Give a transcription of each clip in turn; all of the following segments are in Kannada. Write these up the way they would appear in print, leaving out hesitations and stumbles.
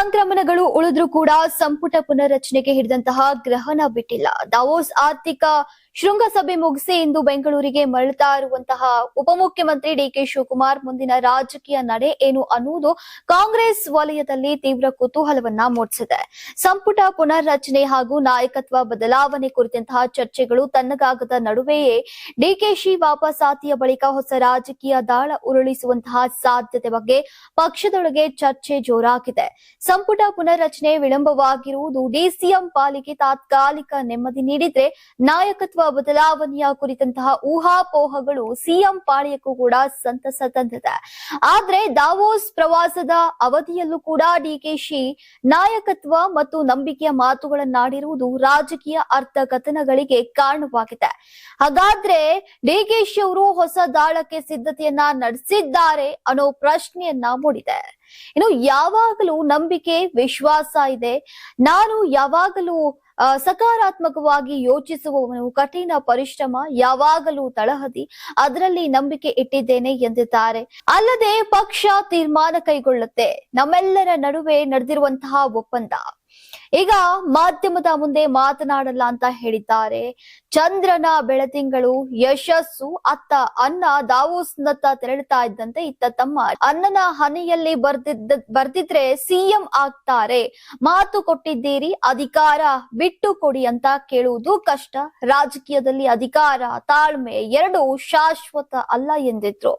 ಸಂಕ್ರಮಣಗಳು ಉಳಿದ್ರೂ ಕೂಡ ಸಂಪುಟ ಪುನರ್ರಚನೆಗೆ ಹಿಡಿದಂತಹ ಗ್ರಹಣ ಬಿಟ್ಟಿಲ್ಲ. ದಾವೋಸ್ ಆರ್ಥಿಕ ಶೃಂಗಸಭೆ ಮುಗಿಸಿ ಇಂದು ಬೆಂಗಳೂರಿಗೆ ಮರಳುತ್ತಾ ಇರುವಂತಹ ಉಪಮುಖ್ಯಮಂತ್ರಿ ಡಿಕೆ ಶಿವಕುಮಾರ್ ಮುಂದಿನ ರಾಜಕೀಯ ನಡೆ ಏನು ಅನ್ನುವುದು ಕಾಂಗ್ರೆಸ್ ವಲಯದಲ್ಲಿ ತೀವ್ರ ಕುತೂಹಲವನ್ನ ಮೂಡಿಸಿದೆ. ಸಂಪುಟ ಪುನರ್ರಚನೆ ಹಾಗೂ ನಾಯಕತ್ವ ಬದಲಾವಣೆ ಕುರಿತಂತಹ ಚರ್ಚೆಗಳು ತಣ್ಣಗಾಗದ ನಡುವೆಯೇ ಡಿಕೆಶಿ ವಾಪಸಾತಿಯ ಬಳಿಕ ಹೊಸ ರಾಜಕೀಯ ದಾಳ ಉರುಳಿಸುವಂತಹ ಸಾಧ್ಯತೆ ಬಗ್ಗೆ ಪಕ್ಷದೊಳಗೆ ಚರ್ಚೆ ಜೋರಾಗಿದೆ. ಸಂಪುಟ ಪುನರ್ರಚನೆ ವಿಳಂಬವಾಗಿರುವುದು ಡಿಸಿಎಂ ಪಾಲಿಗೆ ತಾತ್ಕಾಲಿಕ ನೆಮ್ಮದಿ ನೀಡಿದ್ರೆ, ನಾಯಕತ್ವ ಬದಲಾವಣೆಯ ಕುರಿತಂತಹ ಊಹಾಪೋಹಗಳು ಸಿಎಂ ಪಾಳ್ಯಕ್ಕೂ ಕೂಡ ಸಂತಸ ತಂದಿದೆ. ಆದ್ರೆ ದಾವೋಸ್ ಪ್ರವಾಸದ ಅವಧಿಯಲ್ಲೂ ಕೂಡ ಡಿಕೆಶಿ ನಾಯಕತ್ವ ಮತ್ತು ನಂಬಿಕೆಯ ಮಾತುಗಳನ್ನಾಡಿರುವುದು ರಾಜಕೀಯ ಅರ್ಥಘಟನೆಗಳಿಗೆ ಕಾರಣವಾಗಿದೆ. ಹಾಗಾದ್ರೆ ಡಿಕೆಶಿ ಅವರು ಹೊಸ ದಾಳಕ್ಕೆ ಸಿದ್ಧತೆಯನ್ನ ನಡೆಸಿದ್ದಾರೆ ಅನ್ನೋ ಪ್ರಶ್ನೆಯನ್ನ ಮೂಡಿದೆ. ಇನ್ನು ಯಾವಾಗಲೂ ನಂಬಿಕೆ, ವಿಶ್ವಾಸ ಇದೆ. ನಾನು ಯಾವಾಗಲೂ ಸಕಾರಾತ್ಮಕವಾಗಿ ಯೋಚಿಸುವವನು, ಕಠಿಣ ಪರಿಶ್ರಮ, ಯಾವಾಗಲೂ ತಳಹದಿ, ಅದರಲ್ಲಿ ನಂಬಿಕೆ ಇಟ್ಟಿದ್ದೇನೆ ಎಂದಿದ್ದಾರೆ. ಅಲ್ಲದೆ ಪಕ್ಷ ತೀರ್ಮಾನ ಕೈಗೊಳ್ಳುತ್ತೆ. ನಮ್ಮೆಲ್ಲರ ನಡುವೆ ನಡೆದಿರುವಂತಹ ಒಪ್ಪಂದ ಈಗ ಮಾಧ್ಯಮದ ಮುಂದೆ ಮಾತನಾಡಲ್ಲ ಅಂತ ಹೇಳಿದ್ದಾರೆ. ಚಂದ್ರನ ಬೆಳತಿಂಗಳು ಯಶಸ್ಸು. ಅತ್ತ ಅನ್ನ ದಾವೋಸ್ನತ್ತ ತೆರಳುತ್ತಾ ಇದ್ದಂತೆ ಇತ್ತ ತಮ್ಮ ಅನ್ನನ ಹನೆಯಲ್ಲಿ ಬರ್ದಿದ್ರೆ ಸಿಎಂ ಆಗ್ತಾರೆ. ಮಾತು ಕೊಟ್ಟಿದ್ದೀರಿ, ಅಧಿಕಾರ ಬಿಟ್ಟು ಕೊಡಿ ಅಂತ ಕೇಳುವುದು ಕಷ್ಟ. ರಾಜಕೀಯದಲ್ಲಿ ಅಧಿಕಾರ, ತಾಳ್ಮೆ ಎರಡೂ ಶಾಶ್ವತ ಅಲ್ಲ ಎಂದಿದ್ರು.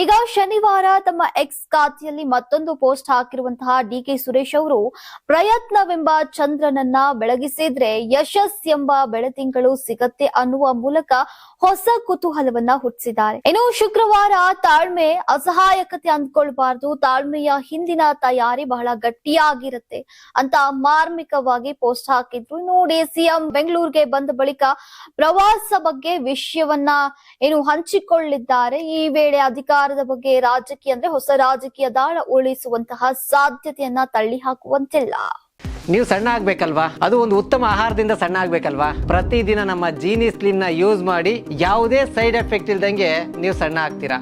ಈಗ ಶನಿವಾರ ತಮ್ಮ ಎಕ್ಸ್ ಖಾತೆಯಲ್ಲಿ ಮತ್ತೊಂದು ಪೋಸ್ಟ್ ಹಾಕಿರುವಂತಹ ಡಿಕೆ ಸುರೇಶ್ ಅವರು, ಪ್ರಯತ್ನವೆಂಬ ಚಂದ್ರನನ್ನ ಬೆಳಗಿಸಿದ್ರೆ ಯಶಸ್ಸೆಂಬ ಬೆಳತಿಂಗಳು ಸಿಗತ್ತೆ ಅನ್ನುವ ಮೂಲಕ ಹೊಸ ಕುತೂಹಲವನ್ನ ಹುಟ್ಟಿಸಿದ್ದಾರೆ. ಇನ್ನು ಶುಕ್ರವಾರ ತಾಳ್ಮೆ, ಅಸಹಾಯಕತೆ ಅಂದ್ಕೊಳ್ಬಾರ್ದು, ತಾಳ್ಮೆಯ ಹಿಂದಿನ ತಯಾರಿ ಬಹಳ ಗಟ್ಟಿಯಾಗಿರುತ್ತೆ ಅಂತ ಮಾರ್ಮಿಕವಾಗಿ ಪೋಸ್ಟ್ ಹಾಕಿದ್ರು. ನೋಡಿ, ಸಿಎಂ ಬೆಂಗಳೂರಿಗೆ ಬಂದ ಬಳಿಕ ಪ್ರವಾಸ ಬಗ್ಗೆ ವಿಷಯವನ್ನ ಹಂಚಿಕೊಳ್ಳಿದ್ದಾರೆ. ಈ ವೇಳೆ ಅಧಿಕಾರದ ಬಗ್ಗೆ ರಾಜಕೀಯ ಹೊಸ ರಾಜಕೀಯ ದಾಳ ಉಳಿಸುವಂತಹ ಸಾಧ್ಯತೆಯನ್ನ ತಳ್ಳಿ ಹಾಕುವಂತಿಲ್ಲ. ನೀವು ಸಣ್ಣ ಆಗ್ಬೇಕಲ್ವಾ? ಅದು ಒಂದು ಉತ್ತಮ ಆಹಾರದಿಂದ ಸಣ್ಣ ಆಗ್ಬೇಕಲ್ವಾ? ಪ್ರತಿದಿನ ನಮ್ಮ ಜೀನಿ ಸ್ಲಿಮ್ ನ ಯೂಸ್ ಮಾಡಿ ಯಾವುದೇ ಸೈಡ್ ಎಫೆಕ್ಟ್ ಇಲ್ದಂಗೆ ನೀವು ಸಣ್ಣ ಆಗ್ತೀರಾ.